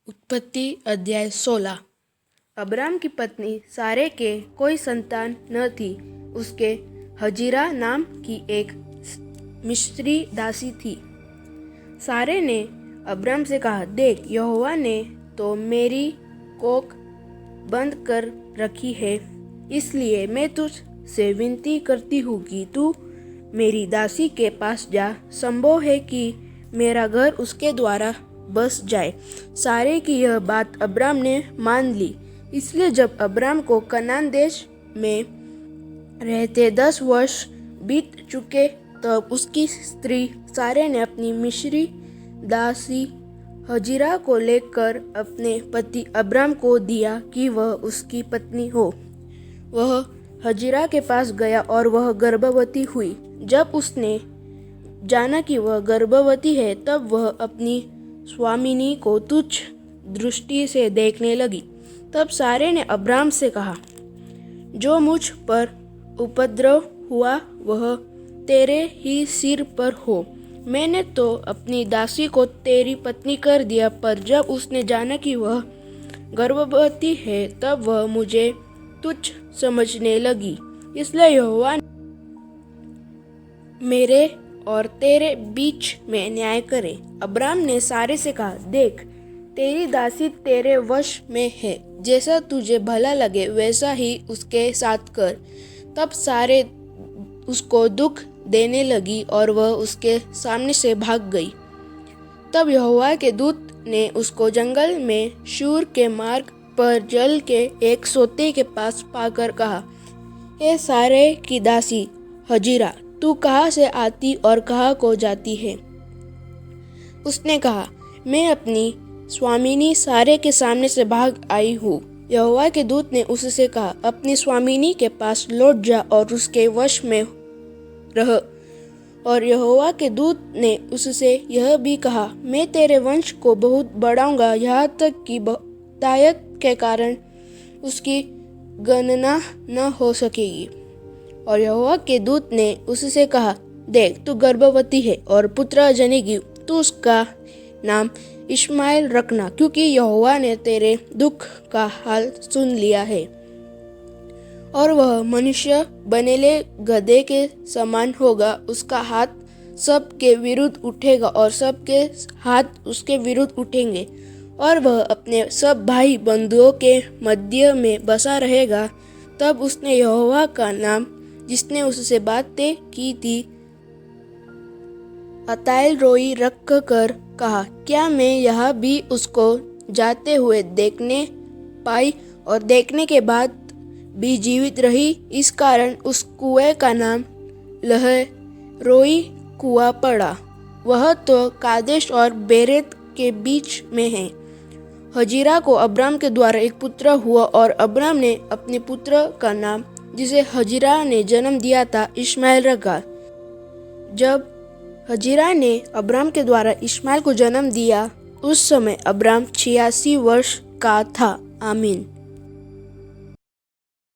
उत्पत्ति अध्याय 16। अब्राम की पत्नी सारे के कोई संतान न थी। उसके हजीरा नाम की एक मिस्री दासी थी। सारे ने अब्राम से कहा, देख, यहोवा ने तो मेरी कोख बंद कर रखी है, इसलिए मैं तुझ से विनती करती हूँ कि तू मेरी दासी के पास जा। संभव है कि मेरा घर उसके द्वारा बस जाए। सारे की यह बात अब्राम ने मान ली। इसलिए जब अब्राम को कनान देश में रहते 10 वर्ष बीत चुके, तब उसकी स्त्री सारे ने अपनी मिस्री दासी हजीरा को लेकर अपने पति अब्राम को दिया कि वह उसकी पत्नी हो। वह हजीरा के पास गया और वह गर्भवती हुई। जब उसने जाना कि वह गर्भवती है, तब वह अपनी स्वामिनी को तुच्छ दृष्टि से देखने लगी। तब सारे ने अब्राम से कहा, जो मुझ पर उपद्रव हुआ वह तेरे ही सिर पर हो। मैंने तो अपनी दासी को तेरी पत्नी कर दिया, पर जब उसने जाना कि वह गर्भवती है, तब वह मुझे तुच्छ समझने लगी। इसलिए यहोवा मेरे और तेरे बीच में न्याय करे। अब्राम ने सारे से कहा, देख, तेरी दासी तेरे वश में है, जैसा तुझे भला लगे वैसा ही उसके साथ कर। तब सारे उसको दुख देने लगी और वह उसके सामने से भाग गई। तब यहोवा के दूत ने उसको जंगल में शूर के मार्ग पर जल के एक सोते के पास पाकर कहा, हे सारे की दासी हजीरा, तू कहाँ से आती और कहाँ को जाती है? उसने कहा, मैं अपनी स्वामिनी सारे के सामने से भाग आई हूँ। यहोवा के दूत ने उससे कहा, अपनी स्वामिनी के पास लौट जा और उसके वश में रह। और यहोवा के दूत ने उससे यह भी कहा, मैं तेरे वंश को बहुत बढ़ाऊंगा, यहाँ तक कि बहुतायत के कारण उसकी गणना न हो सकेगी। और यहोवा के दूत ने उससे कहा, देख, तू गर्भवती है और पुत्र जनेगी। तू उसका नाम इश्माएल रखना, क्योंकि यहोवा ने तेरे दुख का हाल सुन लिया है। और वह मनुष्य बनेले गधे के समान होगा। उसका हाथ सबके विरुद्ध उठेगा और सबके हाथ उसके विरुद्ध उठेंगे, और वह अपने सब भाई बंधुओं के मध्य में बसा रहेगा। तब उसने यहोवा का नाम, जिसने उससे बातें की थी, अताएल रोई रख कर कहा, क्या मैं यहाँ भी उसको जाते हुए देखने पाई और देखने के बाद भी जीवित रही? इस कारण उस कुएं का नाम लहरोई कुआं पड़ा। वह तो कादेश और बेरेत के बीच में है। हजीरा को अब्राम के द्वारा एक पुत्र हुआ, और अब्राम ने अपने पुत्र का नाम, जिसे हजीरा ने जन्म दिया था, इश्माएल रखा। जब हजीरा ने अब्राम के द्वारा इश्माएल को जन्म दिया, उस समय अब्राम 86 वर्ष का था। आमीन।